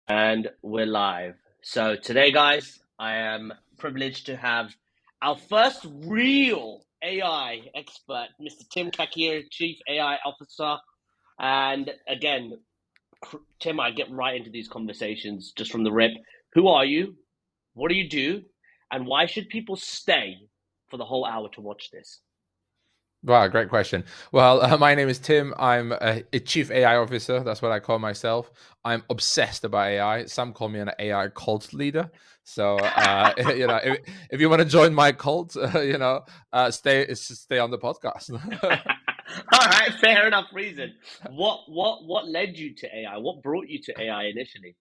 And we're live. So today, guys, I am privileged to have our first real AI expert, Mr. Tim Cakir, Chief AI Officer. And again, Tim, I get right into these conversations just from the rip. Who are you? What do you do? And why should people stay for the whole hour to watch this? Wow, great question. Well, my name is Tim. I'm a chief AI officer. That's what I call myself. I'm obsessed about AI. Some call me an AI cult leader. So, if you want to join my cult, stay on the podcast. All right, fair enough reason. What led you to AI? What brought you to AI initially?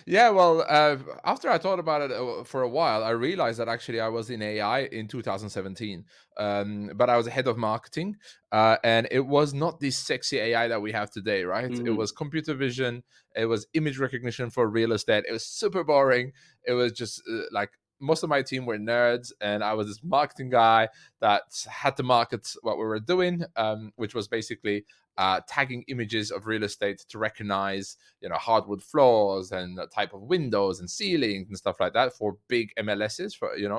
Yeah, well, after I thought about it for a while, I realized that actually I was in AI in 2017, but I was head of marketing, and it was not this sexy AI that we have today, right? It Mm. was computer vision, it was image recognition for real estate. It was super boring. It was just like most of my team were nerds, and I was this marketing guy that had to market what we were doing, which was basically tagging images of real estate to recognize hardwood floors and the type of windows and ceilings and stuff like that for big MLSs,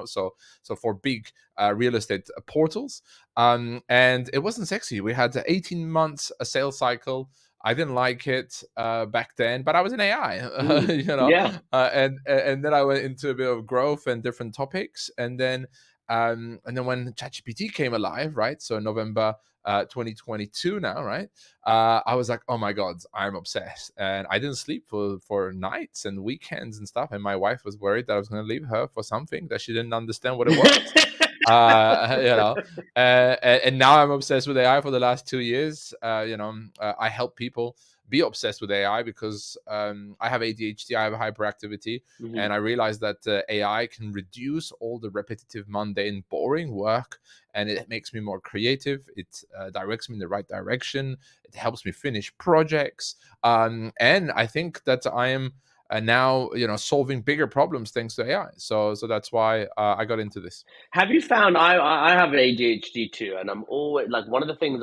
so for big real estate portals. And it wasn't sexy. We had 18 months a sales cycle. I didn't like it back then, but I was in AI, Mm. Yeah. and then I went into a bit of growth and different topics, and then when ChatGPT came alive, right? So November 2022 now, right? I was like, oh my god, I'm obsessed, and I didn't sleep for nights and weekends and stuff. And my wife was worried that I was going to leave her for something that she didn't understand what it was. uh, you know, and now I'm obsessed with AI for the last 2 years. I help people be obsessed with AI because I have ADHD, I have hyperactivity, Mhm. and I realized that AI can reduce all the repetitive, mundane, boring work, and it makes me more creative. It directs me in the right direction. It helps me finish projects, and I think that I am now solving bigger problems thanks to AI. So that's why I got into this. Have you found I have ADHD too, and I'm always like one of the things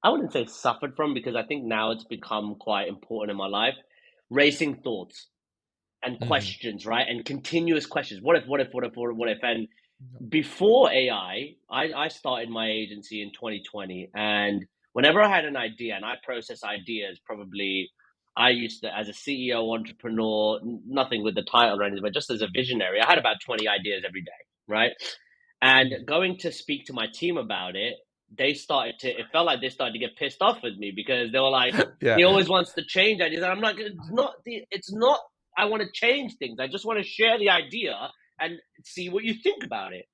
I wouldn't say suffered from because I think now it's become quite important in my life. Racing thoughts and Hmm. questions, right? And continuous questions. What if? What if? What if? What if? And before AI, I started my agency in 2020, and whenever I had an idea, and I process ideas, probably I used to, as a CEO, entrepreneur, nothing with the title or anything, but just as a visionary, I had about 20 ideas every day, right? And going to speak to my team about it, they started to, it felt like they started to get pissed off with me because they were like, Yeah. he always wants to change ideas. And I'm like, it's not, I want to change things. I just want to share the idea and see what you think about it.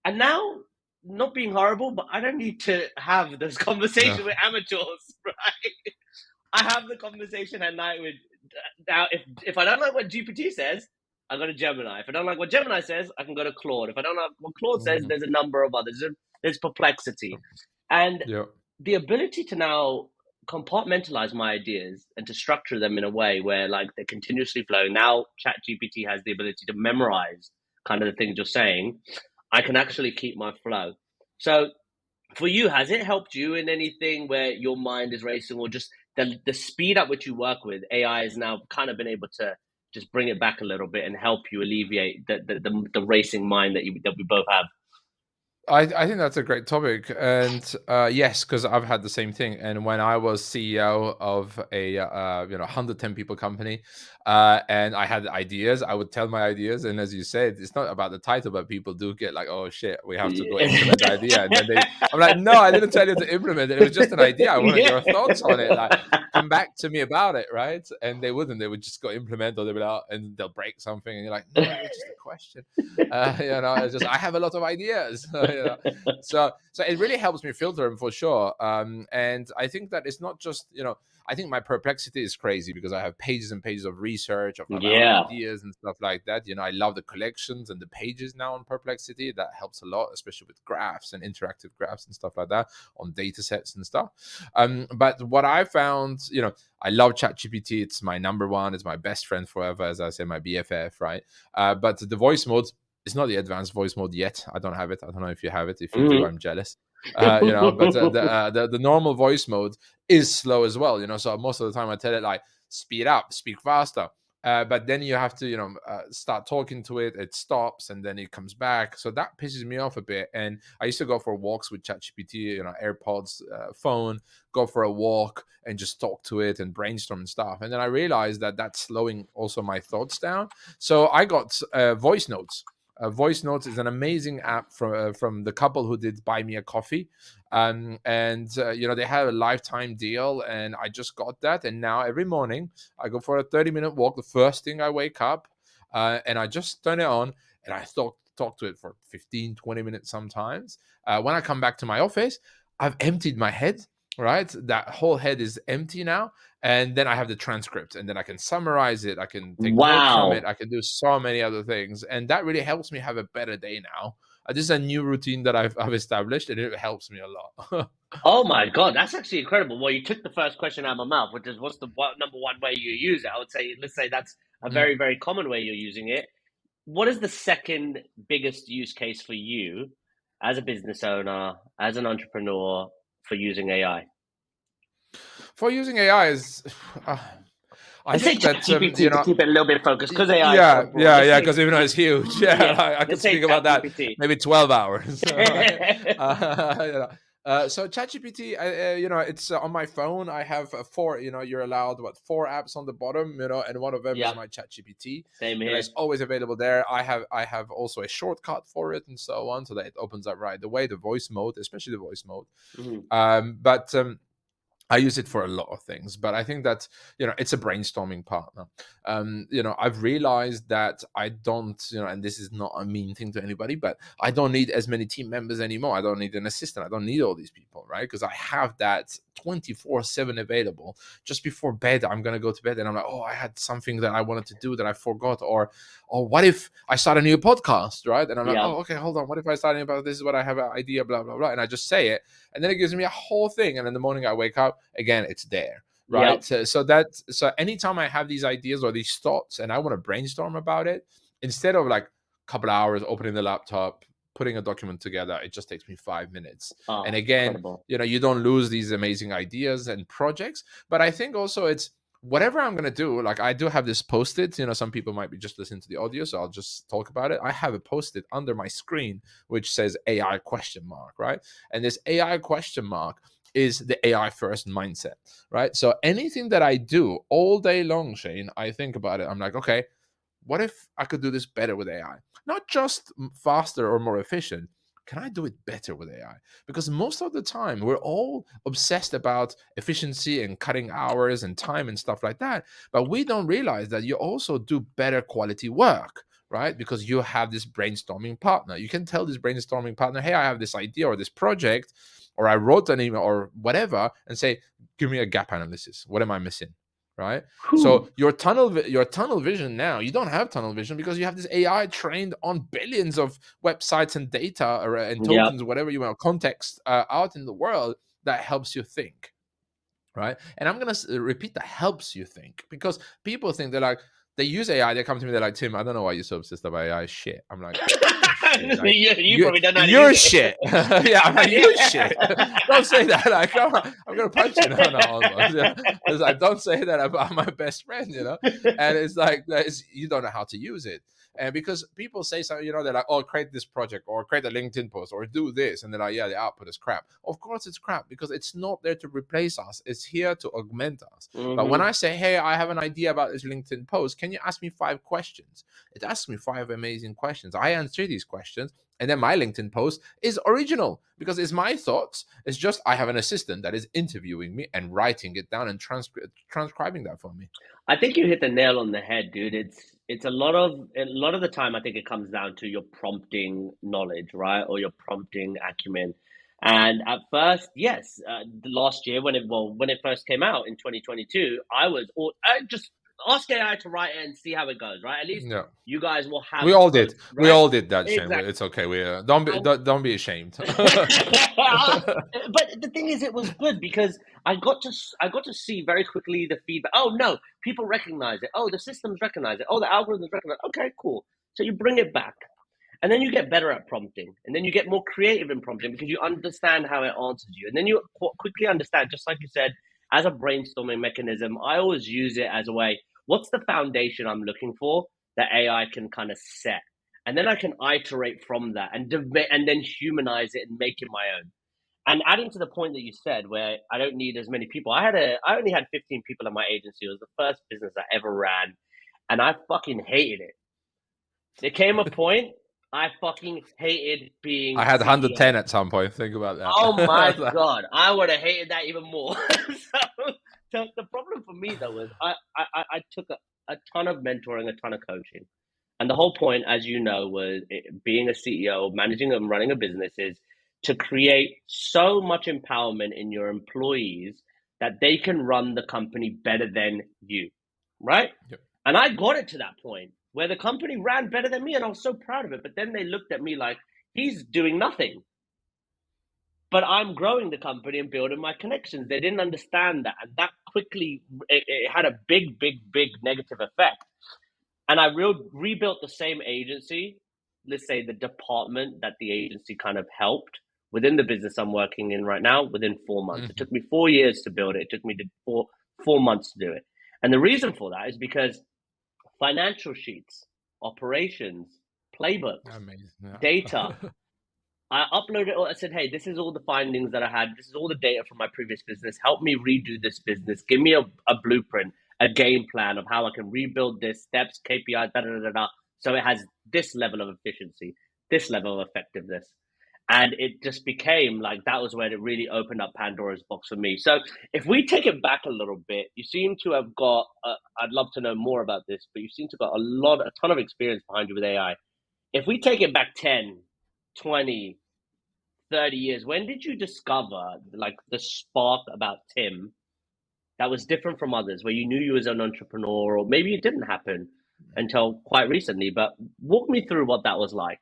And now, not being horrible, but I don't need to have this No. conversation with amateurs, right? I have the conversation at night with now. If I don't like what GPT says, I go to Gemini. If I don't like what Gemini says, I can go to Claude. If I don't like what Claude says, Mhm. there's a number of others. There's Perplexity, and Yeah. the ability to now compartmentalize my ideas and to structure them in a way where like they're continuously flowing. Now ChatGPT has the ability to memorize kind of the things you're saying. I can actually keep my flow. So for you, has it helped you in anything where your mind is racing, or just the speed at which you work with AI has now kind of been able to just bring it back a little bit and help you alleviate the racing mind that we both have? I think that's a great topic, and yes, because I've had the same thing. And when I was CEO of a 110 people company, and I had ideas, I would tell my ideas, and as you said, it's not about the title, but people do get like, "Oh shit, we have to go implement the idea," and then I'm like, "No, I didn't tell you to implement it. It was just an idea. I wanted Yeah. your thoughts on it. Like, come back to me about it, right?" And they wouldn't. They would just go implement, or they'll be like, and they'll break something, and you're like, "No, it was just a question." It's just I have a lot of ideas. So it really helps me filter them for sure. And I think that it's not just I think my perplexity is crazy because I have pages and pages of research about Yeah. ideas and stuff like that. I love the collections and the pages now on perplexity. That helps a lot, especially with graphs and interactive graphs and stuff like that on data sets and stuff. But what I found, I love ChatGPT. It's my number one. It's my best friend forever, as I say, my BFF, right? But the voice mode, it's not the advanced voice mode yet. I don't have it. I don't know if you have it. If you do, Mhm. I'm jealous. But the normal voice mode is slow as well. So most of the time I tell it like speed up, speak faster. But then you have to, start talking to it. It stops, and then it comes back. So that pisses me off a bit. And I used to go for walks with ChatGPT, AirPods, phone, go for a walk and just talk to it and brainstorm and stuff. And then I realized that that's slowing also my thoughts down. So I got voice notes. Voice Notes is an amazing app from the couple who did Buy Me a Coffee, and they have a lifetime deal, and I just got that, and now every morning I go for a 30-minute walk. The first thing I wake up, and I just turn it on, and I talk to it for 15, 20 minutes sometimes. When I come back to my office, I've emptied my head. Right, that whole head is empty now, and then I have the transcript, and then I can summarize it. I can take notes from it. Wow. I can do so many other things, and that really helps me have a better day now. This is a new routine that I've established, and it helps me a lot. Oh my God, that's actually incredible. Well, you took the first question out of my mouth, which is what's the number one way you use it? I would say, let's say that's a Mm. very, very common way you're using it. What is the second biggest use case for you as a business owner, as an entrepreneur for using AI? For using AI is, I Let's say think that ChatGPT to keep it a little bit focused because AI is so yeah, broad. yeah, Let's yeah. say, Because even though it's huge, yeah, yeah, I could let's say speak about that ChatGPT. maybe 12 hours. Right? So ChatGPT, it's on my phone. I have four. You're allowed 4 apps on the bottom. And one of them is Yeah, my ChatGPT. same here. It's always available there. I have also a shortcut for it and so on, so that it opens up right away. The voice mode, especially the voice mode. Mhm. But I use it for a lot of things, but I think that it's a brainstorming partner. I've realized that I don't, and this is not a mean thing to anybody, but I don't need as many team members anymore. I don't need an assistant. I don't need all these people, right? Because I have that 24/7 available. Just before bed, I'm gonna go to bed, and I'm like, oh, I had something that I wanted to do that I forgot, or what if I start a new podcast, right? And I'm like, Yeah, oh, okay, hold on. What if I start a new podcast? This is what I have an idea, blah blah blah, and I just say it, and then it gives me a whole thing, and in the morning I wake up again, it's there, yeah, right? So anytime I have these ideas or these thoughts and I want to brainstorm about it, instead of like a couple of hours opening the laptop, putting a document together, it just takes me 5 minutes. And again, incredible. you don't lose these amazing ideas and projects, but I think also it's whatever I'm going to do. Like, I do have this post-it, some people might be just listening to the audio, so I'll just talk about it. I have a post-it under my screen which says AI question mark, right? And this AI question mark is the AI first mindset, right? So anything that I do all day long, Shane, I think about it. I'm like, okay, what if I could do this better with AI? Not just faster or more efficient. Can I do it better with AI? Because most of the time, we're all obsessed about efficiency and cutting hours and time and stuff like that. But we don't realize that you also do better quality work, right? Because you have this brainstorming partner. You can tell this brainstorming partner, hey, I have this idea or this project, or I wrote an email or whatever, and say, give me a gap analysis. What am I missing? Right. So Whew. your tunnel vision now, you don't have tunnel vision because you have this AI trained on billions of websites and data and Yeah, tokens, whatever you want, context out in the world that helps you think. Right. And I'm going to repeat that helps you think, because people think they use AI. They come to me. They're like, Tim, I don't know why you're so obsessed about AI shit. I'm like, you're shit. Like, you probably don't know how to use you're it. shit. Yeah, I'm like, you shit. Don't say that. Like, I'm gonna punch you. No, almost. Yeah. It's like, don't say that about my best friend. And it's like, you don't know how to use it. And because people say something, they're like, oh, create this project or create a LinkedIn post or do this. And they're like, yeah, the output is crap. Of course it's crap, because it's not there to replace us. It's here to augment us. But when Hmm. I say, hey, I have an idea about this LinkedIn post, can you ask me 5 questions? It asks me 5 amazing questions. I answer these questions. And then my LinkedIn post is original because it's my thoughts. It's just I have an assistant that is interviewing me and writing it down and transcribing that for me. I think you hit the nail on the head, dude. It's a lot of the time. I think it comes down to your prompting knowledge, right, or your prompting acumen. And at first, yes, last year when it first came out in 2022, I just ask AI to write it and see how it goes, right? At least Yeah. you guys will have We all did. posts, We right? all did that, Shane. Exactly. It's okay. We don't be ashamed. But the thing is, it was good because I got to see very quickly the feedback. Oh no, people recognize it. Oh, the systems recognize it. Oh, the algorithms recognize it. Okay, cool. So you bring it back, and then you get better at prompting, and then you get more creative in prompting because you understand how it answers you, and then you quickly understand, just like you said, as a brainstorming mechanism. I always use it as a way. what's the foundation I'm looking for that AI can kind of set, and then I can iterate from that and then humanize it and make it my own. And adding to the point that you said, where I don't need as many people, I only had 15 people in my agency. It was the first business I ever ran, and I fucking hated it. There came a point I fucking hated I being had 110 CEO. at some point. Think about Oh my that. god, I would have hated that even more. So the problem for me though was I took a ton of mentoring, a ton of coaching, and the whole point, as you know, was being a CEO, managing and running a business is to create so much empowerment in your employees that they can run the company better than you, right? Yep. And I got it to that point where the company ran better than me, and I was so proud of it. But then they looked at me like he's doing nothing, but I'm growing the company and building my connections. They didn't understand that, and that quickly it had a big negative effect. And I rebuilt the same agency, let's say the department that the agency kind of helped within the business I'm working in right now within 4 months. It Mhm. took me 4 years to build it. It took me 4 months to do it. And the reason for that is because financial sheets, operations, playbooks, Amazing. Yeah. data, I uploaded it. I said, "Hey, this is all the findings that I had. This is all the data from my previous business. Help me redo this business. Give me a blueprint, a game plan of how I can rebuild this, steps, KPI, da da da da. So it has this level of efficiency, this level of effectiveness." And it just became like that was when it really opened up Pandora's box for me. So if we take it back a little bit, you seem to have got. I'd love to know more about this, but you seem to have got a ton of experience behind you with AI. If we take it back 10, 20, 30 years, when did you discover like the spark about Tim that was different from others, where you knew you was an entrepreneur, or maybe it didn't happen until quite recently, but walk me through what that was like,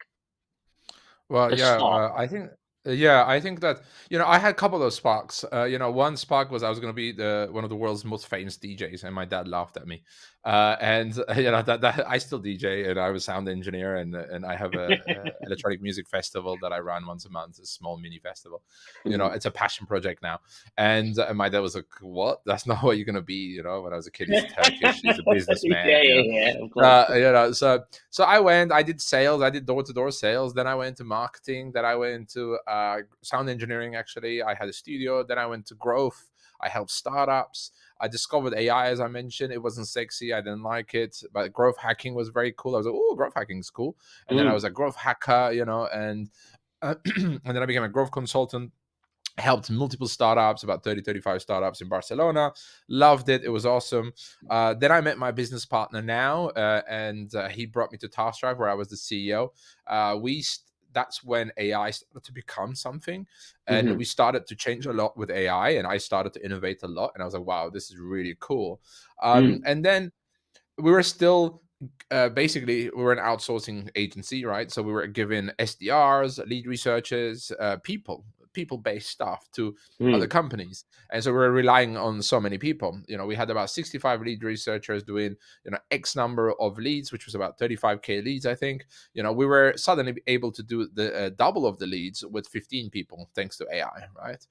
Well, the yeah, spark. I think that I had a couple of sparks. One spark was I was going to be the one of the world's most famous DJs, and my dad laughed at me. And that I still DJ, and I was sound engineer, and I have a electronic music festival that I run once a month, a small mini festival. It's a passion project now. And my dad was like, "What? That's not what you're going to be." When I was a kid, he's Turkish, he's a businessman. Yeah, of course. So I did sales, I did door-to-door sales, then I went into marketing, then I went into sound engineering. Actually, I had a studio, then I went to growth. I helped startups. I discovered AI, as I mentioned. It wasn't sexy, I didn't like it, but growth hacking was very cool. I was like, "Oh, growth hacking is cool." And then I Mm, was a growth hacker, and and then I became a growth consultant. Helped multiple startups, about 30, 35 startups in Barcelona. Loved it. It was awesome. Then I met my business partner now, and he brought me to TaskDrive, where I was the CEO. That's when AI started to become something, and mm-hmm, we started to change a lot with AI, and I started to innovate a lot, and I was like, wow, this is really cool. mm, And then we were still basically we were an outsourcing agency, right? So we were giving SDRs, lead researchers, people-based stuff to other mm, companies, and so we were relying on so many people. We had about 65 lead researchers doing X number of leads, which was about 35k leads, I think. We were suddenly able to do the double of the leads with 15 people thanks to AI, right?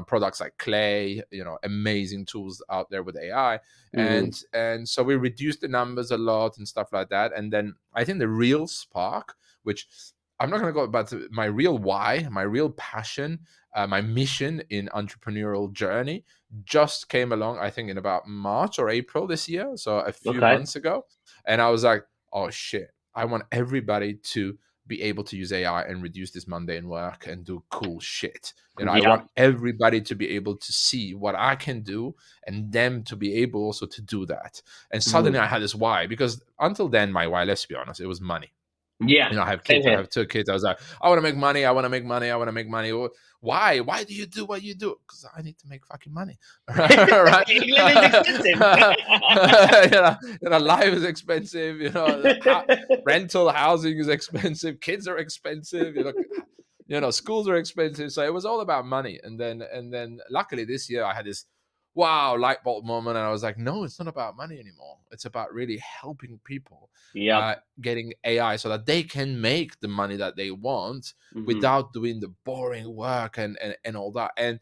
Products like Clay, amazing tools out there with AI, mm-hmm. and so we reduced the numbers a lot and stuff like that. And then I think the real spark, which I'm not going to go about my real why, my real passion, my mission in entrepreneurial journey, just came along, I think, in about March or April this year, so a few Okay. months ago. And I was like, oh shit, I want everybody to be able to use AI and reduce this mundane work and do cool shit. I Yeah. want everybody to be able to see what I can do, and them to be able also to do that. And suddenly Mm. I had this why, because until then, my why, let's be honest, it was money. Yeah. I have Same kids. I here. have two kids. I was like, I want to make money. I want to make money. I want to make money. Why? Why do you do what you do? Because I need to make fucking money, right? England is expensive. Life is expensive. Rental housing is expensive. Kids are expensive. Schools are expensive. So it was all about money. And then, luckily this year I had this wow light bulb moment, and I was like, no, it's not about money anymore. It's about really helping people Yep. getting AI so that they can make the money that they want Mm-hmm. without doing the boring work and all that. And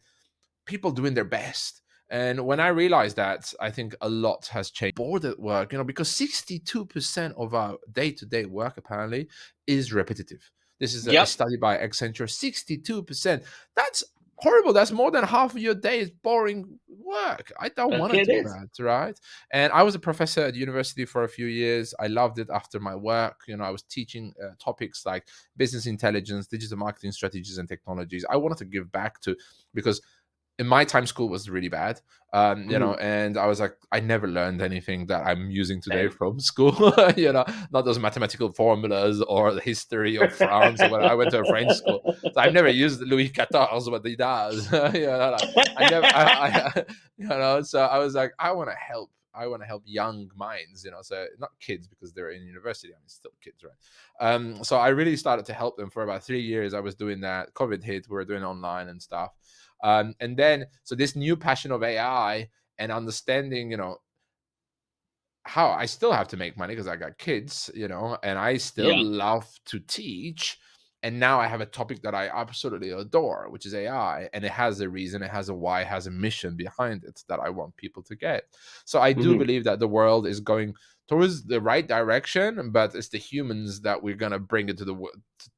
people doing their best. And when I realized that, I think a lot has changed. Bored at work, because 62% of our day-to-day work apparently is repetitive. This is a Yep. study by Accenture. 62%. That's horrible. That's more than half of your day is boring work. I don't want to Okay, it do is. that, right? And I was a professor at university for a few years. I loved it after my work. I was teaching topics like business intelligence, digital marketing strategies, and technologies. I wanted to give back to, because in my time school was really bad, Mhm. and I was like, I never learned anything that I'm using today Same. from school. Not those mathematical formulas or the history of France or what. I went to a French school, so I've never used Louis XIV, what he does. Like, I never, so I was like, I want to help young minds, so not kids because they're in university. I mean, still kids, right? So I really started to help them for about 3 years. I was doing that. COVID hit. We were doing online and stuff. And then, so this new passion of AI and understanding, how I still have to make money because I got kids, and I still Yeah. love to teach. And now I have a topic that I absolutely adore, which is AI. And it has a reason, it has a why, it has a mission behind it that I want people to get. So I do Mhm. believe that the world is going towards the right direction, but it's the humans that we're going to bring it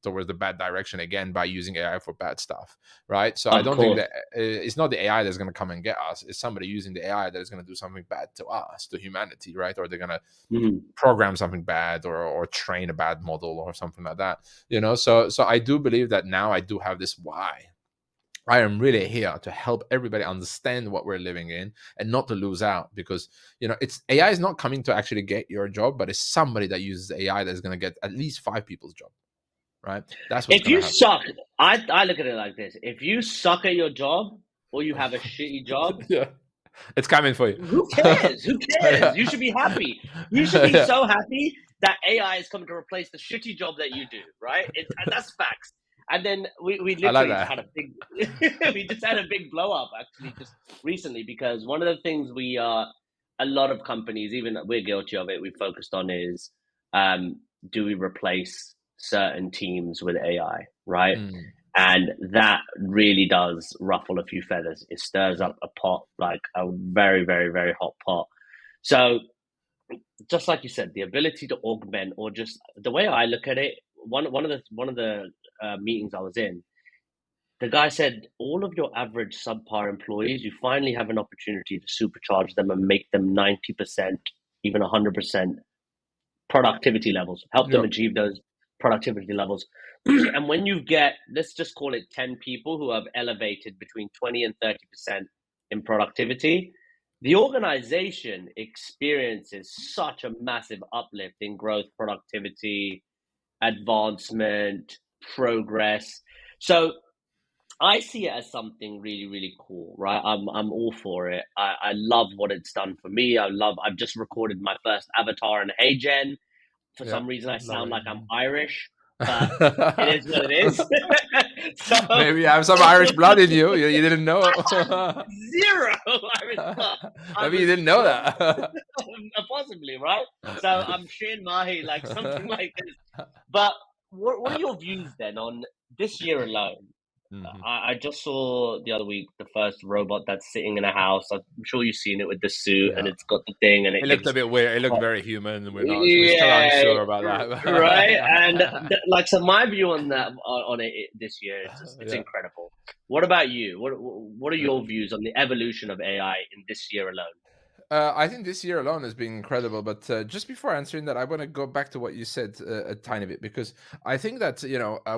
towards the bad direction again by using AI for bad stuff, right? So I Of don't think course. that it's not the AI that's going to come and get us. It's somebody using the AI that is going to do something bad to us, to humanity, right? Or they're going to Mhm. program something bad, or train a bad model or something like that. So I do believe that now I do have this why. I am really here to help everybody understand what we're living in and not to lose out, because it's AI is not coming to actually get your job, but it's somebody that uses AI that is going to get at least 5 people's job, right? That's what's If going to you happen. suck, I look at it like this: if you suck at your job or you have a shitty job, Yeah, it's coming for you. who cares? Who cares? You should be happy. You should be Yeah, so happy that AI is coming to replace the shitty job that you do, right? That's facts. And then we I like literally just that. had a big we just had a big blow up actually just recently, because one of the things a lot of companies, even we're guilty of it, we focused on is, do we replace certain teams with AI, right? Mm, And that really does ruffle a few feathers. It stirs yeah, up a pot, like a very, very, very hot pot. So, just like you said, the ability to augment, or just the way I look at it, one of the meetings I was in, the guy said, all of your average subpar employees, you finally have an opportunity to supercharge them and make them 90%, even 100% productivity levels, help them yeah, achieve those productivity levels. And when you get, let's just call it 10 people who have elevated between 20 and 30% in productivity, the organization experiences such a massive uplift in growth, productivity, advancement, progress. So I see it as something really, really cool, right? I'm all for it. I love what it's done for me. I've just recorded my first avatar in HeyGen. For yeah. some reason, I Love sound like I'm it. Irish, but it is what it is. So Maybe you have some Irish blood in you. You didn't know. zero Irish blood. I'm Maybe a you didn't know strong, that. possibly, right? So I'm Shane Mahi, like something like this. But what are your views then on this year alone? Mhm. I just saw the other week the first robot that's sitting in a house. I'm sure you've seen it with the suit and Yeah. it's got the thing and It it looked a gives. bit weird. It looked very human. We're still Yeah, unsure about right. And that. like, so my view on that, on it this year, it's Yeah. incredible. What about you? What are your views on the evolution of AI in this year alone? I think this year alone has been incredible. But just before answering that, I want to go back to what you said a tiny bit, because I think that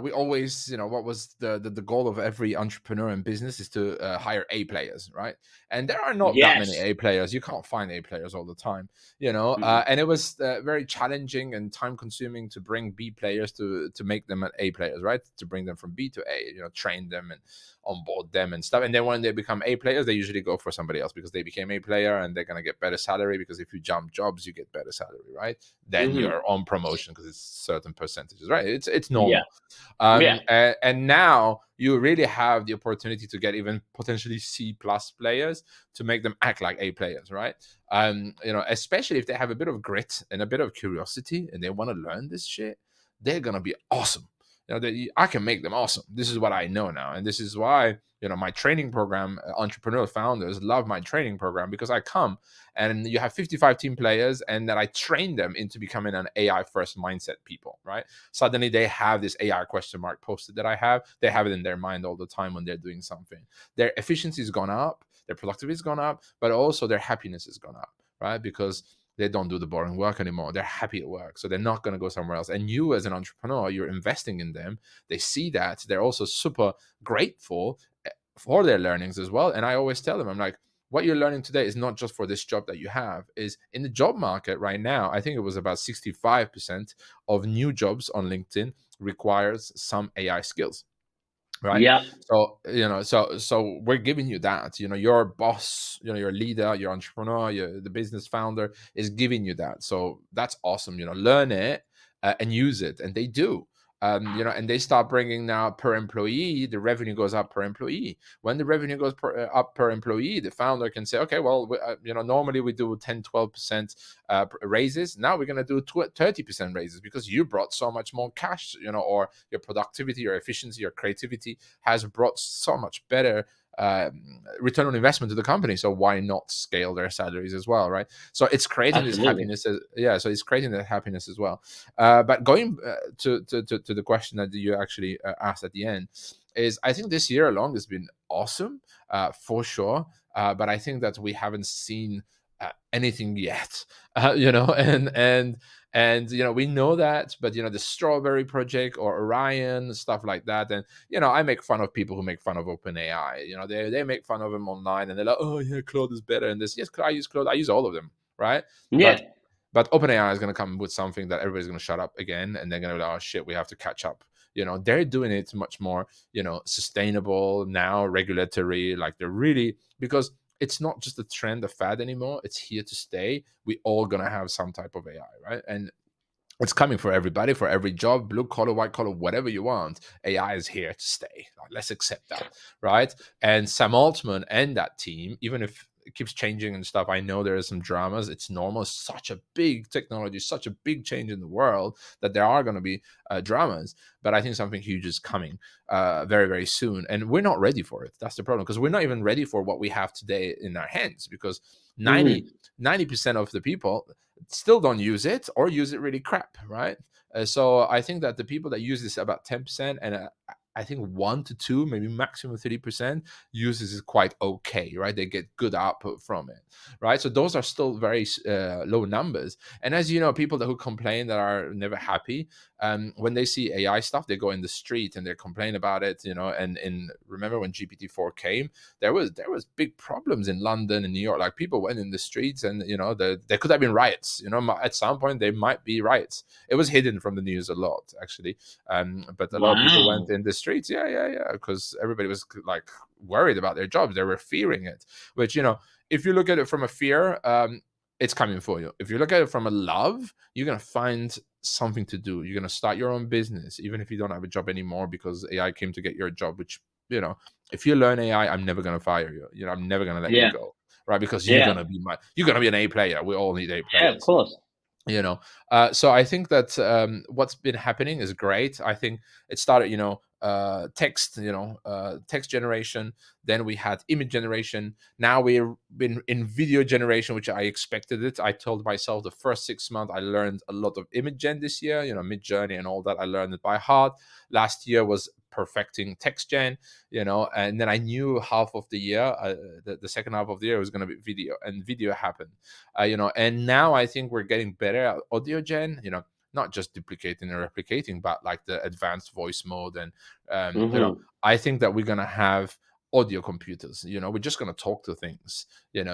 we always, what was the goal of every entrepreneur in business is to hire A players, right? And there are not that many Yes. A players. You can't find A players all the time, Mm-mm. and it was very challenging and time consuming to bring B players to make them an A players, right? To bring them from B to A, train them and onboard them and stuff. And then when they become A players, they usually go for somebody else because they became A player and they're going to get better salary, because if you jump jobs, you get better salary, right? Then Mm-hmm. you're on promotion because it's certain percentages, right? It's Yeah. normal. Yeah. And now you really have the opportunity to get even potentially C plus players to make them act like A players, right? Especially if they have a bit of grit and a bit of curiosity and they want to learn this shit, they're going to be awesome. I can make them awesome. This is what I know now, and this is why my training program, entrepreneur founders love my training program, because I come and you have 55 team players, and then I train them into becoming an AI first mindset people, right? Suddenly they have this AI question mark posted that I have. They have it in their mind all the time when they're doing something. Their efficiency has gone up, their productivity has gone up, but also their happiness has gone up, right? Because they don't do the boring work anymore. They're happy at work. So they're not going to go somewhere else. And you, as an entrepreneur, you're investing in them. They see that. They're also super grateful for their learnings as well. And I always tell them, I'm like, what you're learning today is not just for this job that you have. Is in the job market right now, I think it was about 65% of new jobs on LinkedIn requires some AI skills, right? Yeah. So so we're giving you that. Your boss, your leader, your entrepreneur, the business founder is giving you that. So that's awesome. Learn it and use it, and they do. And they start bringing now per employee, the revenue goes up per employee. When the revenue goes up per employee, the founder can say, okay, well, normally we do 10-12% raises. Now we're going to do 30% raises because you brought so much more cash, or your productivity, your efficiency, your creativity has brought so much better return on investment to the company. So why not scale their salaries as well, right? So it's creating this Absolutely. happiness. So it's creating that happiness as well. But going to the question that you actually asked at the end, is I think this year alone has been awesome, for sure. But I think that we haven't seen anything yet, and we know that, but the Strawberry Project or Orion, stuff like that. And I make fun of people who make fun of OpenAI. They make fun of them online, and they're like, oh yeah, Claude is better, and this, yes, I use Claude, I use all of them, right? Yeah. But OpenAI is going to come with something that everybody's going to shut up again, and they're going to be like, oh shit, we have to catch up. They're doing it much more sustainable now, regulatory, like they're really, because it's not just a trend, a fad anymore. It's here to stay. We all gonna have some type of AI, right? And it's coming for everybody, for every job, blue collar, white collar, whatever you want. AI is here to stay. Let's accept that, right? And Sam Altman and that team, even if it keeps changing and stuff, I know there is some dramas. It's normal. It's such a big technology, such a big change in the world, that there are going to be dramas. But I think something huge is coming very, very soon. And we're not ready for it. That's the problem, because we're not even ready for what we have today in our hands, because Hmm. 90% of the people still don't use it, or use it really crap, right? So I think that the people that use this about 10%, and I think 1 to 2, maybe maximum 30% uses it quite okay, right? They get good output from it, right? So those are still very low numbers. And as you know, people who complain, that are never happy, when they see AI stuff, they go in the street and they complain about it, and remember when GPT-4 came, there was big problems in London and New York. Like, people went in the streets, and there could have been riots. At some point there might be riots. It was hidden from the news a lot, actually, but a lot of people went Wow. in the streets. Yeah, because everybody was like worried about their jobs. They were fearing it. Which, if you look at it from a fear, it's coming for you. If you look at it from a love, you're gonna find something to do. You're gonna start your own business, even if you don't have a job anymore, because AI came to get your job. Which, if you learn AI, I'm never gonna fire you. I'm never gonna let you Yeah. go, right? Because Yeah. you're gonna be an A player. We all need A Yeah. Of players. course. So I think that what's been happening is great. I think it started, text generation. Then we had image generation. Now we've been in video generation, which I expected it. I told myself the first 6 months I learned a lot of image gen this year, Mid Journey and all that. I learned it by heart. Last year was perfecting text gen, and then I knew half of the year, the second half of the year was going to be video, and video happened. And now I think we're getting better at audio gen, not just duplicating and replicating, but like the advanced voice mode. And Hmm. I think that we're gonna have audio computers. We're just gonna talk to things.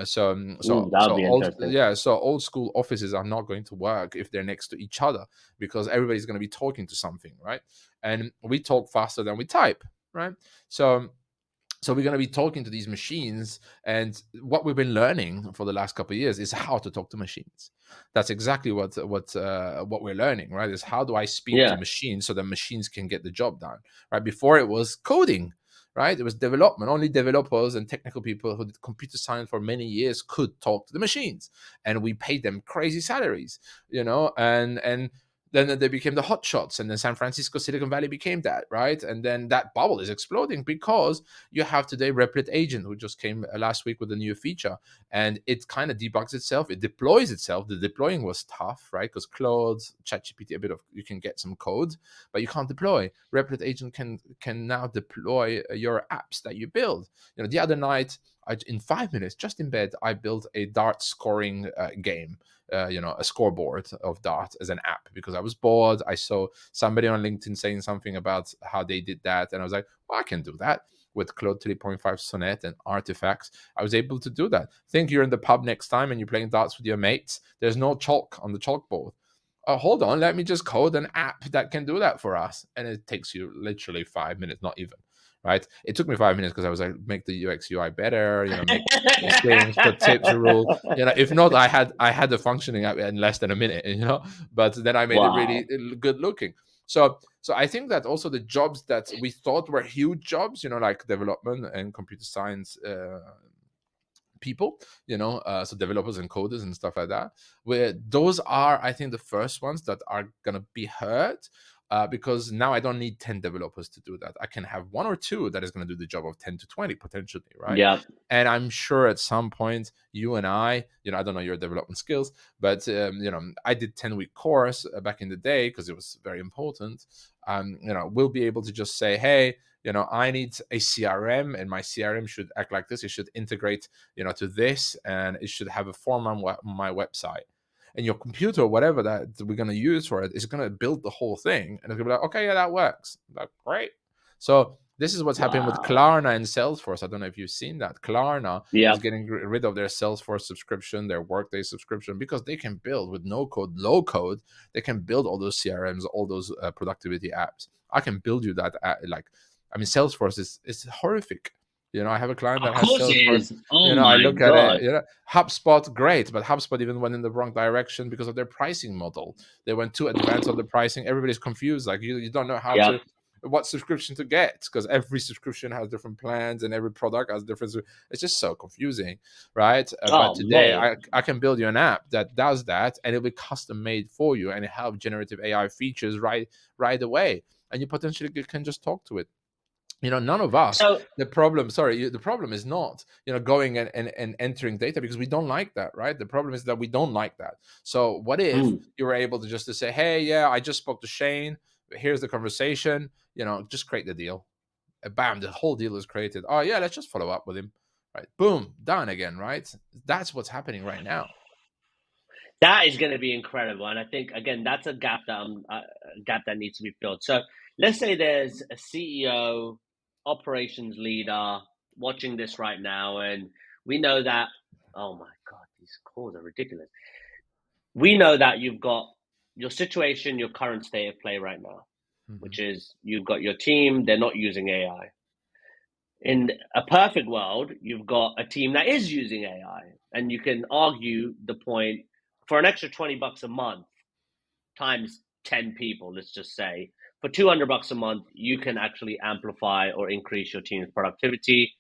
So That would be interesting. so old school offices are not going to work if they're next to each other, because everybody's gonna be talking to something, right? And we talk faster than we type, right? So we're going to be talking to these machines, and what we've been learning for the last couple of years is how to talk to machines. That's exactly what we're learning, right? Is how do I speak to Yeah. machines so that machines can get the job done, right? Before it was coding, right? It was development. Only developers and technical people who did computer science for many years could talk to the machines, and we paid them crazy salaries, and then they became the hot shots, and then San Francisco, Silicon Valley became that, right? And then that bubble is exploding because you have today Replit Agent, who just came last week with a new feature, and it kind of debugs itself, it deploys itself. The deploying was tough, right? Because Claude, ChatGPT, a bit of, you can get some code, but you can't deploy. Replit Agent can now deploy your apps that you build. The other night, in 5 minutes, just in bed, I built a dart scoring game. A scoreboard of Dart as an app, because I was bored. I saw somebody on LinkedIn saying something about how they did that, and I was like, well, I can do that with Claude 3.5 Sonnet and artifacts. I was able to do that. Think you're in the pub next time and you're playing darts with your mates. There's no chalk on the chalkboard. Hold on, let me just code an app that can do that for us. And it takes you literally 5 minutes, not even. Right? It took me 5 minutes because I was like, make the UX UI better, make these things, put tips, rule. If not, I had the functioning app in less than a minute. But then I made it really good looking. So I think that also the jobs that we thought were huge jobs, like development and computer science people, so developers and coders and stuff like that, where those are, I think, the first ones that are gonna be hurt. Because now I don't need 10 developers to do that. I can have one or two that is going to do the job of 10 to 20 potentially, right? Yeah. And I'm sure at some point you and I don't know your development skills, but I did 10-week course back in the day because it was very important. We'll be able to just say, hey, I need a CRM, and my CRM should act like this. It should integrate, to this, and it should have a form on my website. And your computer, or whatever that we're going to use for it, is going to build the whole thing. And it's going to be like, okay, yeah, that works. Like, great. So this is what's happening with Klarna and Salesforce. I don't know if you've seen that. Klarna is getting rid of their Salesforce subscription, their Workday subscription, because they can build with no code, low code. They can build all those CRMs, all those productivity apps. I can build you that. Salesforce is horrific. I have a client that has Salesforce. I look at it. HubSpot, great, but HubSpot even went in the wrong direction because of their pricing model. They went too advanced on the pricing. Everybody's confused. Like you don't know what subscription to get, because every subscription has different plans and every product has different. It's just so confusing, right? But today I can build you an app that does that, and it'll be custom made for you, and it have generative AI features right away, and you potentially can just talk to it. None of us. The problem is not going and entering data, because we don't like that, right? The problem is that we don't like that. So what if you were able to just to say, hey, yeah, I just spoke to Shane, here's the conversation, just create the deal. Bam, the whole deal is created. Oh yeah, let's just follow up with him, right? Boom, done again, right? That's what's happening right now. That is going to be incredible, and I think again that's a gap that needs to be filled. So let's say there's a CEO, operations leader watching this right now, and we know that, oh my God, these calls are ridiculous. We know that you've got your situation, your current state of play right now, which is you've got your team, they're not using AI. In a perfect world, you've got a team that is using AI, and you can argue the point for an extra $20 a month times 10 people, let's just say, for $200 a month, you can actually amplify or increase your team's productivity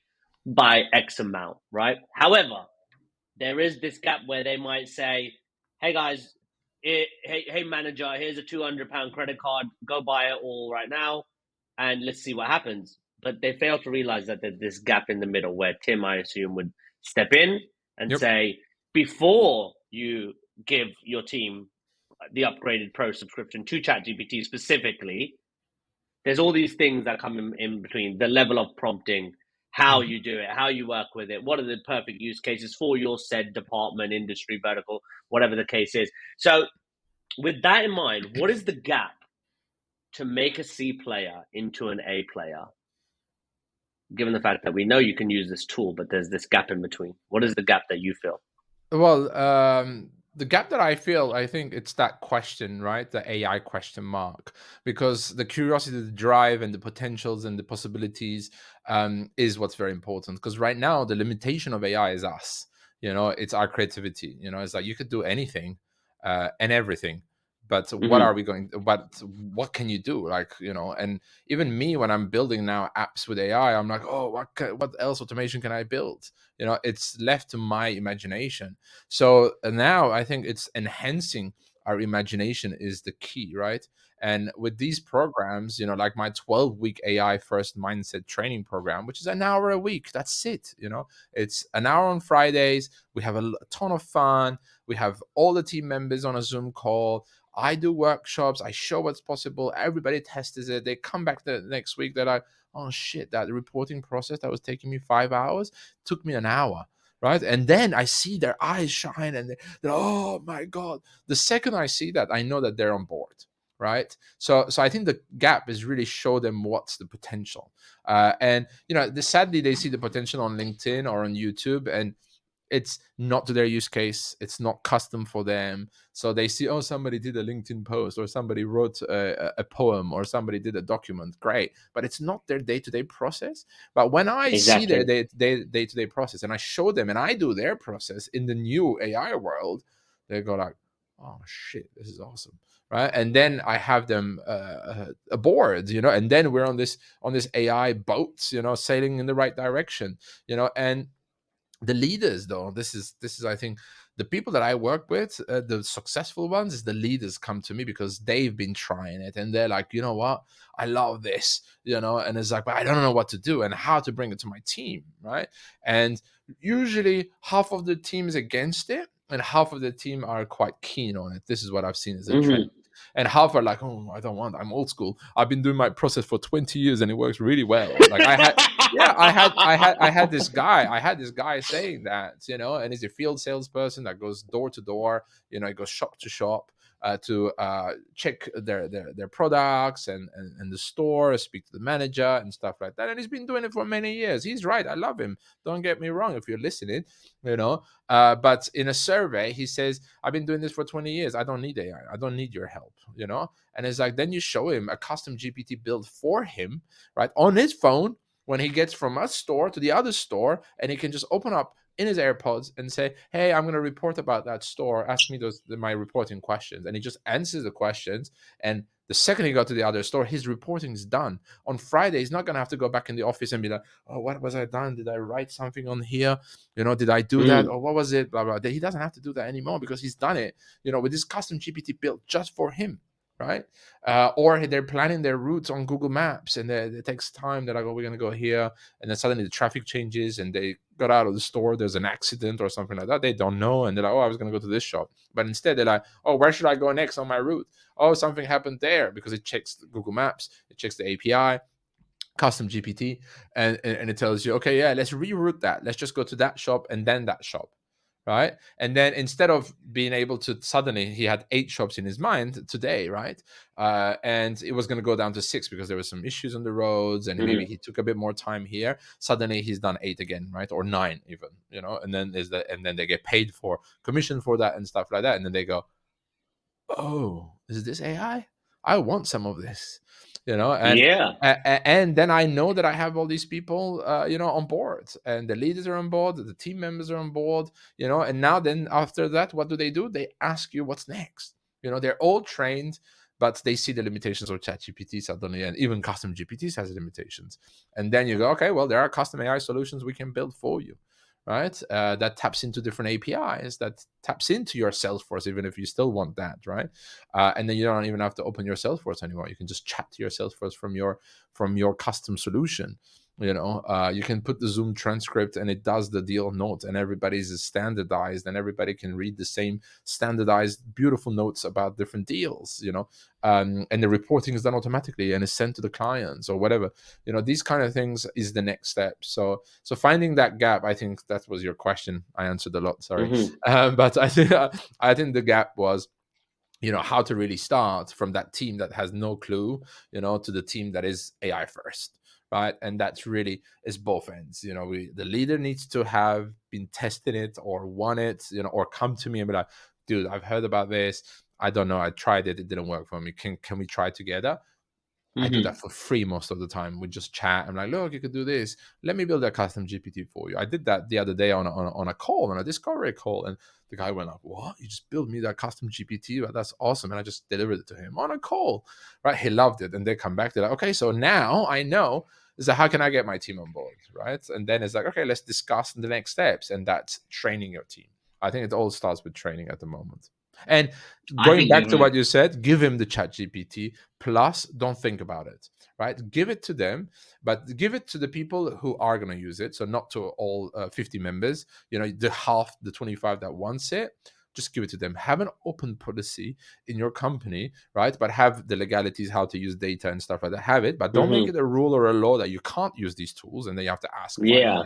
by X amount, right? However, there is this gap where they might say, hey guys, hey manager, here's a £200 credit card, go buy it all right now, and let's see what happens. But they fail to realize that there's this gap in the middle where Tim, I assume, would step in and say, before you give your team the upgraded pro subscription to ChatGPT specifically, there's all these things that come in between: the level of prompting, how you do it, how you work with it, what are the perfect use cases for your said department, industry, vertical, whatever the case is. So with that in mind, what is the gap to make a C player into an A player? Given the fact that we know you can use this tool, but there's this gap in between. What is the gap that you feel? Well, the gap that I feel, I think it's that question, right? The AI question mark, because the curiosity, the drive, and the potentials and the possibilities is what's very important. Because right now, the limitation of AI is us. It's our creativity. It's like you could do anything and everything. But what are we going? What can you do? And even me, when I'm building now apps with AI, I'm like, oh, what else automation can I build? It's left to my imagination. So now I think it's enhancing our imagination is the key, right? And with these programs, like my 12-week AI first mindset training program, which is an hour a week, that's it. It's an hour on Fridays. We have a ton of fun. We have all the team members on a Zoom call. I do workshops. I show what's possible. Everybody tests it. They come back the next week. They're like, oh shit, that reporting process that was taking me 5 hours took me an hour. Right. And then I see their eyes shine and they're, oh my God. The second I see that, I know that they're on board. Right. So I think the gap is really show them what's the potential. And, sadly, they see the potential on LinkedIn or on YouTube, and it's not to their use case. It's not custom for them. So they see, oh, somebody did a LinkedIn post, or somebody wrote a poem, or somebody did a document. Great. But it's not their day-to-day process. But when I see their Exactly. day-to-day process and I show them and I do their process in the new AI world, they go like, oh shit, this is awesome. Right. And then I have them aboard, and then we're on this AI boat, sailing in the right direction, and the leaders, though, this is I think the people that I work with, the successful ones, is the leaders come to me because they've been trying it and they're like, you know what, I love this, and it's like, but I don't know what to do and how to bring it to my team, right? And usually half of the team is against it and half of the team are quite keen on it. This is what I've seen as a trend. Hmm. And half are like, oh, I don't want, I'm old school, I've been doing my process for 20 years and it works really well. Like I had yeah, I had this guy saying that, and he's a field salesperson that goes door to door, he goes shop to shop, to check their products and the store, speak to the manager and stuff like that. And he's been doing it for many years. He's right. I love him. Don't get me wrong if you're listening, but in a survey, he says, I've been doing this for 20 years. I don't need AI. I don't need your help. And it's like, then you show him a custom GPT built for him, right, on his phone, when he gets from a store to the other store, and he can just open up in his AirPods and say, hey, I'm going to report about that store. Ask me my reporting questions. And he just answers the questions. And the second he got to the other store, his reporting is done. On Friday, he's not going to have to go back in the office and be like, oh, what was I done? Did I write something on here? Did I do that? Or what was it? Blah, blah. He doesn't have to do that anymore because he's done it, with this custom GPT built just for him. Right. Or they're planning their routes on Google Maps and it takes time. They're like, oh, we're going to go here. And then suddenly the traffic changes and they got out of the store. There's an accident or something like that. They don't know. And they're like, oh, I was going to go to this shop. But instead they're like, oh, where should I go next on my route? Oh, something happened there, because it checks Google Maps. It checks the API, custom GPT, and it tells you, okay, yeah, let's reroute that. Let's just go to that shop and then that shop. Right. And then instead of being able to, suddenly he had 8 shops in his mind today, right? And it was going to go down to 6 because there were some issues on the roads and maybe Hmm. he took a bit more time here. Suddenly he's done 8 again, right? Or 9 even, and then they get paid for commission for that and stuff like that. And then they go, oh, is this AI? I want some of this, and Yeah. and then I know that I have all these people, on board, and the leaders are on board, the team members are on board, and now then after that, what do? They ask you what's next. They're all trained, but they see the limitations of ChatGPT suddenly, and even custom GPTs has limitations. And then you go, okay, well, there are custom AI solutions we can build for you, right? That taps into different APIs, that taps into your Salesforce, even if you still want that, right? And then you don't even have to open your Salesforce anymore. You can just chat to your Salesforce from your custom solution. You can put the Zoom transcript and it does the deal note, and everybody's standardized, and everybody can read the same standardized, beautiful notes about different deals. And the reporting is done automatically and is sent to the clients or whatever. These kind of things is the next step. So finding that gap, I think that was your question. I answered a lot, sorry, Hmm. but I think the gap was, how to really start from that team that has no clue, to the team that is AI first, right? And that's really is both ends. The leader needs to have been testing it or won it, or come to me and be like, dude, I've heard about this. I don't know. I tried it. It didn't work for me. Can we try together? I do that Hmm. for free most of the time. We just chat. I'm like, look, you could do this. Let me build a custom GPT for you. I did that the other day on a call, on a discovery call. And the guy went like, what? You just built me that custom GPT? Well, that's awesome. And I just delivered it to him on a call, right? He loved it. And they come back. They're like, okay, so now I know. So how can I get my team on board, right? And then it's like, okay, let's discuss the next steps. And that's training your team. I think it all starts with training at the moment. And I going think back you're to right. what you said, give him the chat GPT plus don't think about it, right? Give it to them, but give it to the people who are going to use it. So not to all 50 members, the half, the 25 that wants it, just give it to them. Have an open policy in your company, right? But have the legalities, how to use data and stuff like that. Have it, but don't make Hmm. it a rule or a law that you can't use these tools, and then you have to ask funding, Yeah.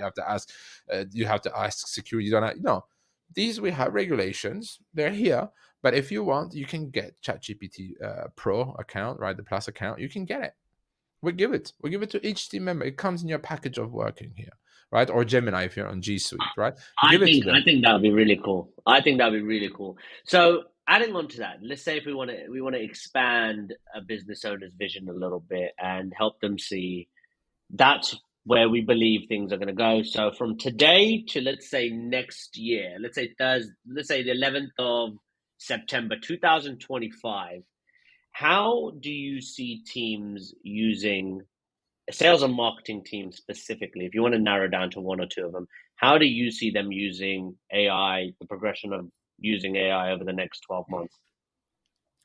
you have to ask security. You don't have, no, these we have regulations. They're here, but if you want, you can get ChatGPT Pro account, right? The Plus account, you can get it. We give it to each team member. It comes in your package of working here, right? Or Gemini if you're on G Suite, right? Give it to I them. think that would be really cool. I think that would be really cool. So adding on to that, let's say if we want to expand a business owner's vision a little bit and help them see that's where we believe things are going to go. So from today to let's say next year, let's say Thursday, let's say the 11th of September 2025, how do you see teams using sales and marketing teams specifically, if you want to narrow down to one or two of them, how do you see them using AI, the progression of using AI over the next 12 months?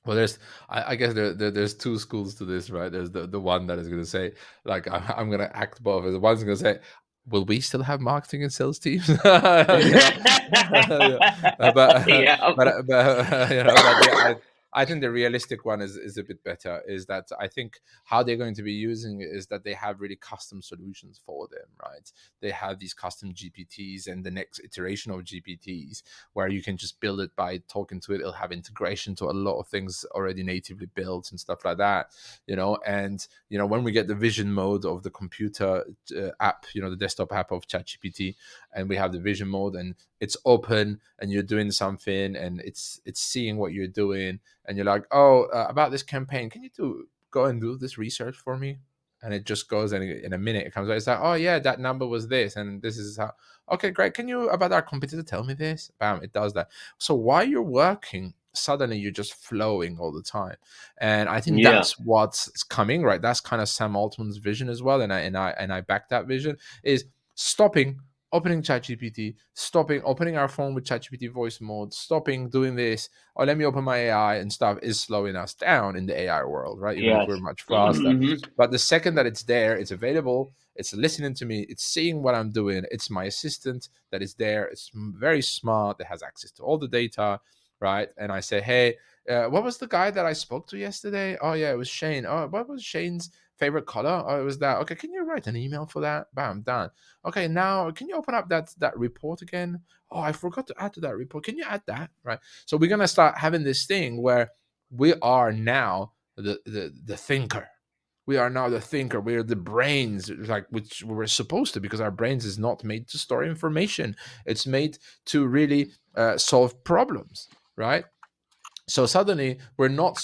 Well, I guess there's two schools to this, right? There's the one that is going to say, like, I'm going to act both. The one's going to say, will we still have marketing and sales teams? Yeah. Yeah. But I think the realistic one is a bit better. Is that I think how they're going to be using it is that they have really custom solutions for them, right? They have these custom GPTs and the next iteration of GPTs where you can just build it by talking to it. It'll have integration to a lot of things already natively built and stuff like that, and when we get the vision mode of the computer app, the desktop app of ChatGPT, and we have the vision mode and it's open and you're doing something and it's seeing what you're doing, and you're like, oh, about this campaign, can you go and do this research for me? And it just goes, and in a minute it comes out. It's like, oh yeah, that number was this, and this is how. Okay, great. Can you, about our competitor, tell me this? Bam, it does that. So while you're working, suddenly you're just flowing all the time. And I think Yeah. that's what's coming, right? That's kind of Sam Altman's vision as well. And I back that vision, is stopping opening ChatGPT, stopping opening our phone with ChatGPT voice mode, stopping doing this, or let me open my AI and stuff, is slowing us down in the AI world, right? Even if Yes. we're much faster. Hmm. But the second that it's there, it's available, it's listening to me, it's seeing what I'm doing, it's my assistant that is there, it's very smart, it has access to all the data, right? And I say, hey, what was the guy that I spoke to yesterday? Oh yeah, it was Shane. Oh, what was Shane's favorite color? Oh, it was that. Okay, can you write an email for that? Bam, done. Okay, now can you open up that report again? Oh, I forgot to add to that report. Can you add that? Right. So we're gonna start having this thing where we are now the thinker. We are now the thinker. We are the brains, like, which we're supposed to, because our brains is not made to store information. It's made to really solve problems, right? So suddenly we're not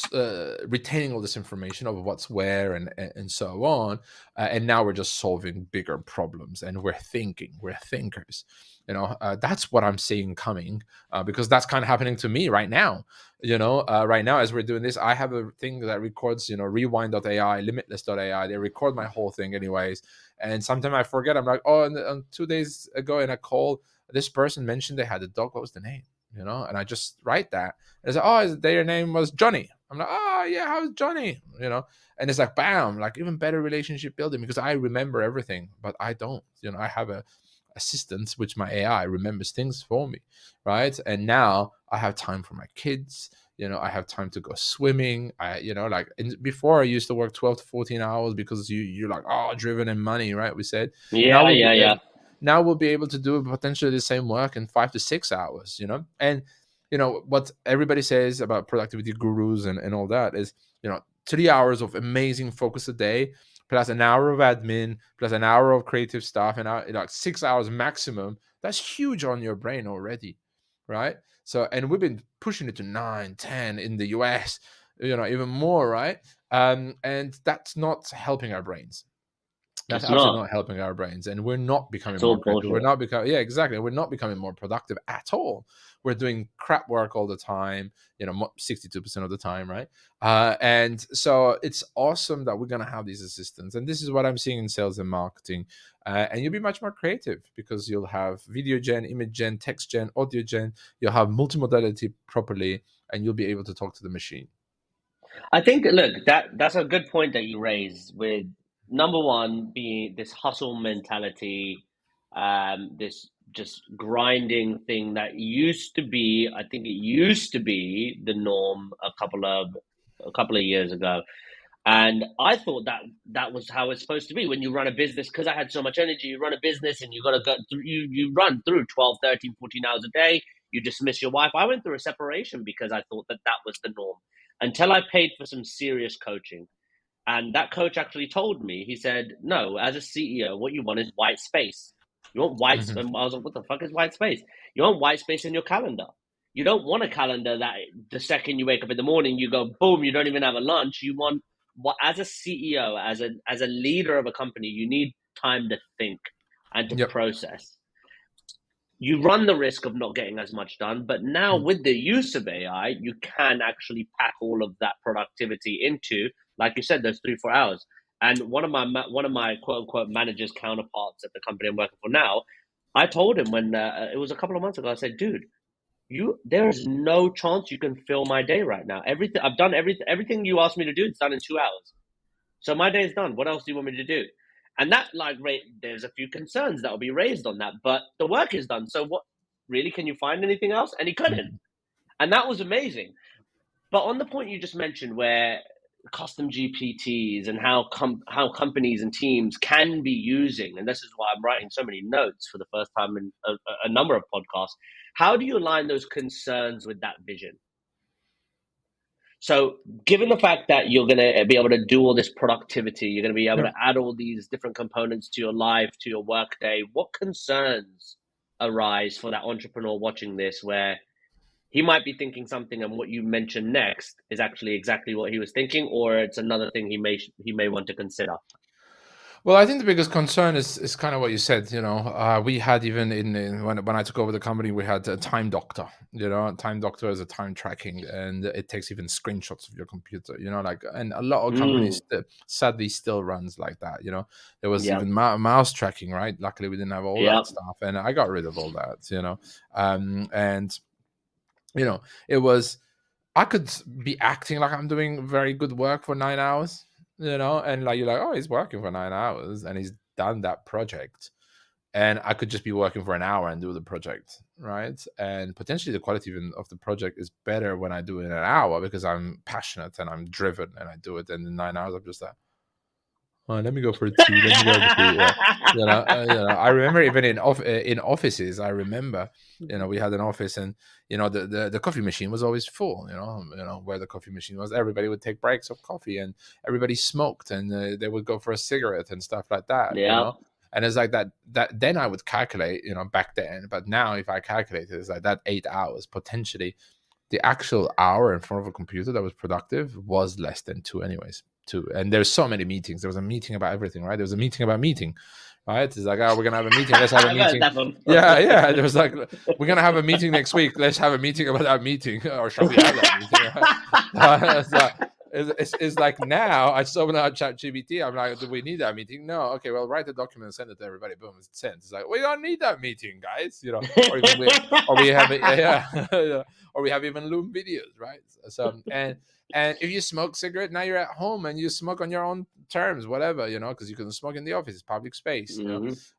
retaining all this information of what's where and so on, and now we're just solving bigger problems, and we're thinkers. That's what I'm seeing coming, because that's kind of happening to me right now. Right now as we're doing this, I have a thing that records, rewind.ai, limitless.ai. They record my whole thing anyways, and sometimes I forget. I'm like, oh, and 2 days ago in a call, this person mentioned they had a dog. What was the name? And I just write that. And it's like, oh, their name was Johnny. I'm like, oh yeah, how's Johnny? And it's like, bam, like even better relationship building, because I remember everything, but I don't. I have a assistant, which my AI remembers things for me, right? And now I have time for my kids. I have time to go swimming. Before I used to work 12 to 14 hours because you're like, oh, driven and money, right? We said now Yeah, yeah, yeah. now we'll be able to do potentially the same work in 5 to 6 hours, and what everybody says about productivity gurus and all that is, 3 hours of amazing focus a day plus an hour of admin plus an hour of creative stuff, and like 6 hours maximum. That's huge on your brain already, right? So, and we've been pushing it to 9, 10 in the US, even more, right? And that's not helping our brains. That's It's absolutely not. not helping our brains, and we're not It's becoming more all creative. We're bullshit. not becoming, yeah, exactly. We're not becoming more productive at all. We're doing crap work all the time, 62% of the time, right? And so it's awesome that we're gonna have these assistants, and this is what I'm seeing in sales and marketing. And you'll be much more creative because you'll have video gen, image gen, text gen, audio gen. You'll have multimodality properly. and you'll be able to talk to the machine. I think, look, that's a good point that you raise, with number one being this hustle mentality, this just grinding thing that used to be, I think it used to be the norm a couple of years ago. And I thought that that was how it's supposed to be when you run a business. Because I had so much energy, you run a business and you got to go through, you run through 12, 13, 14 hours a day. You dismiss your wife. I went through a separation because I thought that that was the norm, until I paid for some serious coaching. And that coach actually told me, he said, no, as a CEO, what you want is white space. You want white space. I was like, what the fuck is white space? You want white space in your calendar. You don't want a calendar that the second you wake up in the morning, you go, boom, you don't even have a lunch. You want, what, as a CEO, as a leader of a company, you need time to think and to Yep. process. You run the risk of not getting as much done. But now with the use of AI, you can actually pack all of that productivity into, like you said, those 3-4 hours. And one of my quote unquote managers counterparts at the company I'm working for now, I told him when it was a couple of months ago, I said, dude, there is no chance you can fill my day right now. Everything I've done, everything you asked me to do, it's done in 2 hours. So my day is done. What else do you want me to do? And that, like, there's a few concerns that will be raised on that, but the work is done. So what, really, can you find anything else? And he couldn't. And that was amazing. But on the point you just mentioned, where custom GPTs and how companies and teams can be using, and this is why I'm writing so many notes for the first time in a number of podcasts. How do you align those concerns with that vision? So, given the fact that you're going to be able to do all this productivity, you're going to be able to Yep. add all these different components to your life, to your workday, what concerns arise for that entrepreneur watching this, where he might be thinking something and what you mentioned next is actually exactly what he was thinking, or it's another thing he may want to consider? Well, I think the biggest concern is kind of what you said. We had, even when I took over the company, we had a time doctor. A time doctor is a time tracking, and it takes even screenshots of your computer. And a lot of companies sadly still runs like that. There was Yeah, even mouse tracking, right? Luckily, we didn't have all yeah, that stuff, and I got rid of all that. And it was, I could be acting like I'm doing very good work for 9 hours, and like, you're like, oh, he's working for 9 hours and he's done that project. And I could just be working for an hour and do the project, right? And potentially the quality even of the project is better when I do it in an hour because I'm passionate and I'm driven and I do it. And in 9 hours, I'm just like, oh, let me go for a tea. Let me go for tea. Yeah. I remember even in offices. I remember, we had an office, and the coffee machine was always full. Where the coffee machine was, everybody would take breaks of coffee, and everybody smoked, and they would go for a cigarette and stuff like that. yeah. And it's like that. That then I would calculate, back then. But now, if I calculate it, it's like that 8 hours potentially. The actual hour in front of a computer that was productive was less than two, anyways. Two. And there's so many meetings. There was a meeting about everything, right? There was a meeting about meeting, right? It's like, oh, we're gonna have a meeting. Let's have a I've heard meeting. that one. Yeah. There was like, we're gonna have a meeting next week. Let's have a meeting about that meeting, or shall we have that meeting? So it's like, now I just open out ChatGPT. I'm like, do we need that meeting? No. Okay, well, write the document and send it to everybody. Boom, it's sent. It's like, we don't need that meeting, guys. Or even or we have it, yeah, or we have even Loom videos, right? So and if you smoke cigarette, now you're at home and you smoke on your own terms, whatever, because you can smoke in the office, it's public space.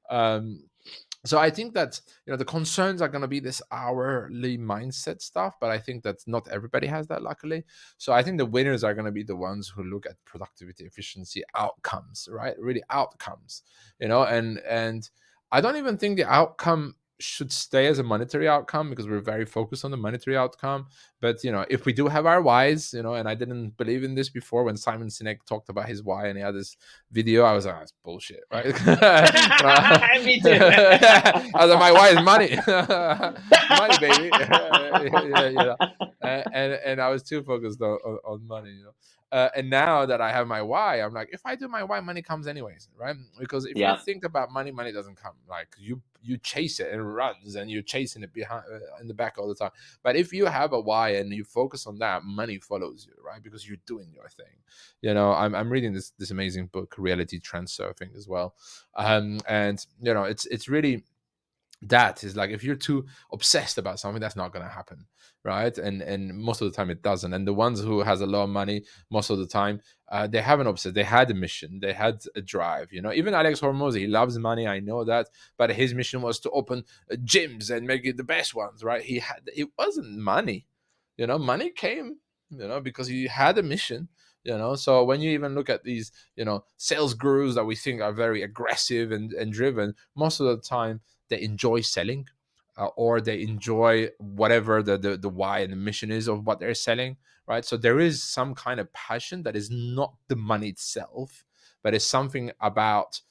Um, so I think that the concerns are going to be this hourly mindset stuff, but I think that not everybody has that, luckily. So I think the winners are going to be the ones who look at productivity, efficiency, outcomes, right? Really outcomes, and I don't even think the outcome should stay as a monetary outcome, because we're very focused on the monetary outcome. But if we do have our whys, and I didn't believe in this before, when Simon Sinek talked about his why and he had this video, I was like, that's bullshit, right? Me too. I was like, my why is money. Money, baby. And I was too focused on money, and now that I have my why, I'm like, if I do my why, money comes anyways, right? Because if you Yeah. think about money, money doesn't come. Like, you chase it and it runs, and you're chasing it behind in the back all the time. But if you have a why and you focus on that, money follows you, right? Because you're doing your thing. I'm reading this amazing book, Reality Transurfing, as well, and it's really that is like, if you're too obsessed about something, that's not going to happen, right? And most of the time it doesn't. And the ones who has a lot of money, most of the time, they have an obsession, they had a mission, they had a drive. Even Alex Hormozy, he loves money, I know that, but his mission was to open gyms and make it the best ones, right? It wasn't money. Money came, because he had a mission. So when you even look at these sales gurus that we think are very aggressive and driven, most of the time they enjoy selling, or they enjoy whatever the why and the mission is of what they're selling, right? So there is some kind of passion that is not the money itself, but it's something about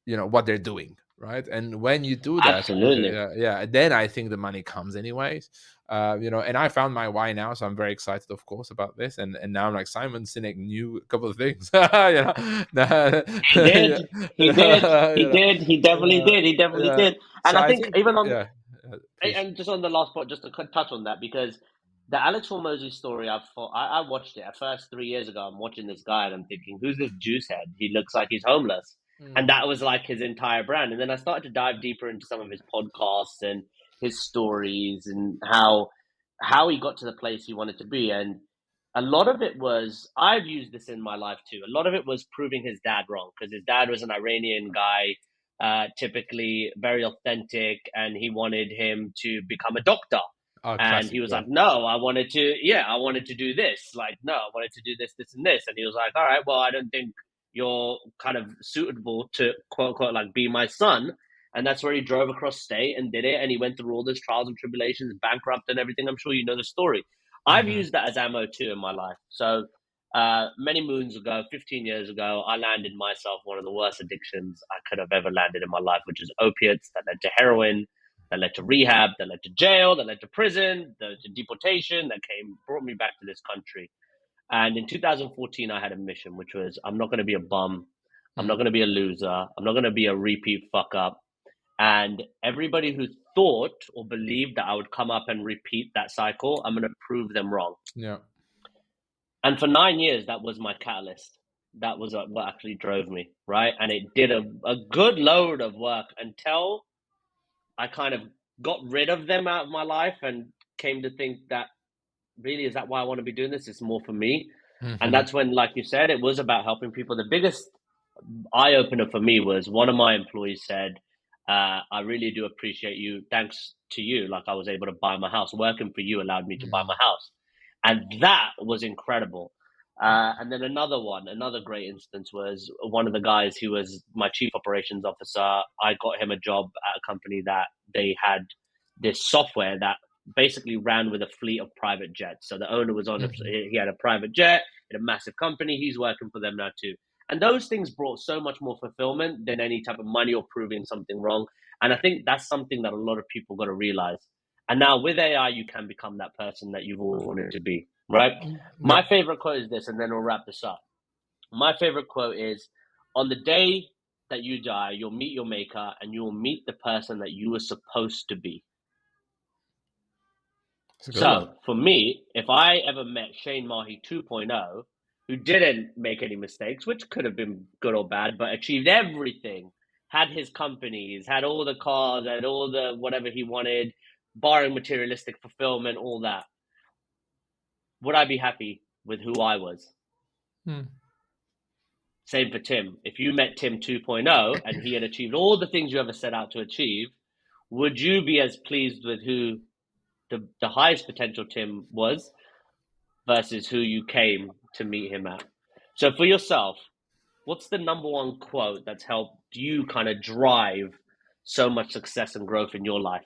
what they're doing, right? And when you do that, Absolutely. yeah, then I think the money comes anyways. And I found my why now, so I'm very excited, of course, about this. And now I'm like, Simon Sinek knew a couple of things. He did. He did. He Yeah, did. He definitely yeah, did. He definitely yeah. did. And So I I think think, even on yeah, please. and just on the last point, just to touch on that, because the Alex Hormozy story, I watched it at first 3 years ago. I'm watching this guy and I'm thinking, who's this juice head? He looks like he's homeless, and Mm, that was like his entire brand. And then I started to dive deeper into some of his podcasts and his stories and how he got to the place he wanted to be. And a lot of it was, I've used this in my life too. A lot of it was proving his dad wrong, because his dad was an Iranian guy, typically very authentic, and he wanted him to become a doctor. oh, And classic, he was yeah. like, no, I wanted to do this. Like, no, I wanted to do this, this, and this. And he was like, all right, well, I don't think you're kind of suitable to quote unquote like be my son. And that's where he drove across state and did it. And he went through all those trials and tribulations, bankrupt and everything. I'm sure you know the story. I've Hmm. used that as ammo too in my life. So many moons ago, 15 years ago, I landed myself one of the worst addictions I could have ever landed in my life, which is opiates, that led to heroin, that led to rehab, that led to jail, that led to prison, that led to deportation, that brought me back to this country. And in 2014, I had a mission, which was, I'm not going to be a bum. I'm not Mm, going to be a loser. I'm not going to be a repeat fuck up. And everybody who thought or believed that I would come up and repeat that cycle, I'm going to prove them wrong. yeah. And for 9 years, that was my catalyst. That was what actually drove me, right? And it did a good load of work until I kind of got rid of them out of my life and came to think that, really, is that why I want to be doing this? It's more for me. And Hmm. that's when, like you said, it was about helping people. The biggest eye opener for me was one of my employees said, I really do appreciate you. Thanks to you, like I was able to buy my house. Working for you allowed me to buy Mm, my house. And that was incredible. And then another great instance was one of the guys who was my chief operations officer. I got him a job at a company that they had this software that basically ran with a fleet of private jets. So the owner was mhm. he had a private jet in a massive company. He's working for them now too. And those things brought so much more fulfillment than any type of money or proving something wrong. And I think that's something that a lot of people got to realize. And now with AI, you can become that person that you've always wanted to be, right? My Yep. favorite quote is this, and then we'll wrap this up. My favorite quote is, on the day that you die, you'll meet your maker and you will meet the person that you were supposed to be. It's a good one. So for me, if I ever met Shane Mahi 2.0, who didn't make any mistakes, which could have been good or bad, but achieved everything, had his companies, had all the cars, had all the whatever he wanted, barring materialistic fulfillment, all that, would I be happy with who I was? Mm. Same for Tim. If you met Tim 2.0 and he had achieved all the things you ever set out to achieve, would you be as pleased with who the highest potential Tim was versus who you came to meet him at? So for yourself, what's the number one quote that's helped you kind of drive so much success and growth in your life?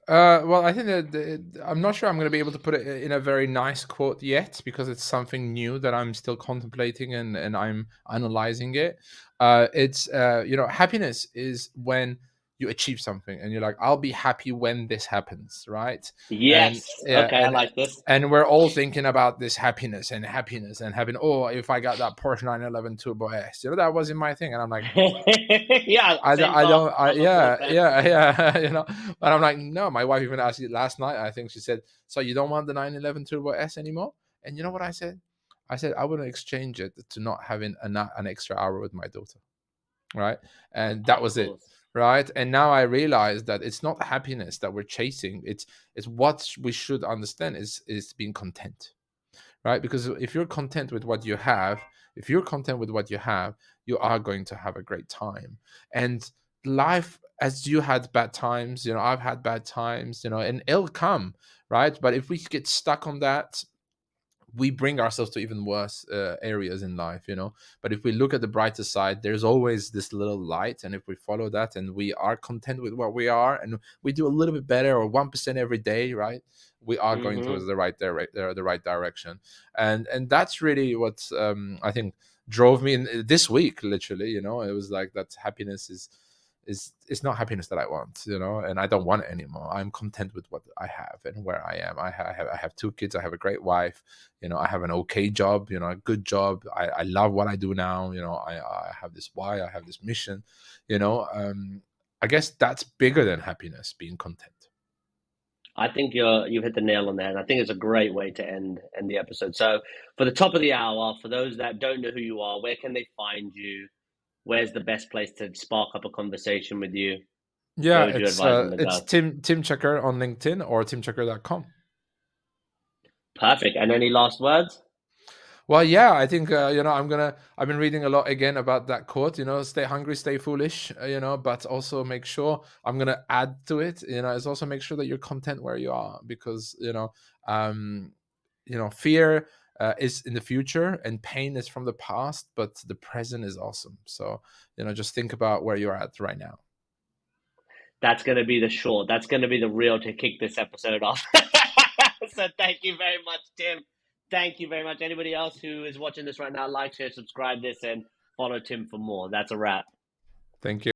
Well, I think that I'm not sure I'm going to be able to put it in a very nice quote yet, because it's something new that I'm still contemplating and I'm analyzing it. It's happiness is when you achieve something and you're like, I'll be happy when this happens, right? And Yes. yeah, Okay, I like this. and we're all thinking about this happiness and happiness and having, oh, if I got that Porsche 911 Turbo S, that wasn't my thing, and I'm like, Yeah, I don't, same I car. don't, I I, have a yeah, Corvette. yeah, yeah, But I'm like, no, my wife even asked it last night. I think she said, so you don't want the 911 Turbo S anymore? And you know what I said? I said, I wouldn't exchange it to not having an extra hour with my daughter. Right. And that Of was it. course. right? And now I realize that it's not happiness that we're chasing. It's what we should understand is being content, right? Because if you're content with what you have, if you're content with what you have, you are going to have a great time. And life, as you had bad times, I've had bad times, and it'll come, right? But if we get stuck on that, we bring ourselves to even worse areas in life, but if we look at the brighter side, there's always this little light, and if we follow that and we are content with what we are, and we do a little bit better, or 1% every day, right, we are going towards Hmm. the right direction. And that's really what, I think, drove me in this week, literally. It was like that happiness is it's not happiness that I want, and I don't want it anymore. I'm content with what I have and where I am. I have 2 kids. I have a great wife. I have an okay job. A good job. I love what I do now. I have this why. I have this mission. I guess that's bigger than happiness. Being content. I think you've hit the nail on there, and I think it's a great way to end the episode. So, for the top of the hour, for those that don't know who you are, where can they find you? Where's the best place to spark up a conversation with you? Where Yeah, would you it's advise them to it's go? Tim Cakir on LinkedIn or timcakir.com. Perfect. And any last words? Well, yeah, I think I've been reading a lot again about that quote. Stay hungry, stay foolish. But also make sure, I'm gonna add to it. Is also make sure that you're content where you are, because um, fear is in the future, and pain is from the past, but the present is awesome. So just think about where you're at right now. That's going to be the short. That's going to be the reel to kick this episode off. So thank you very much, Tim. Thank you very much. Anybody else who is watching this right now, like, share, subscribe this, and follow Tim for more. That's a wrap. Thank you.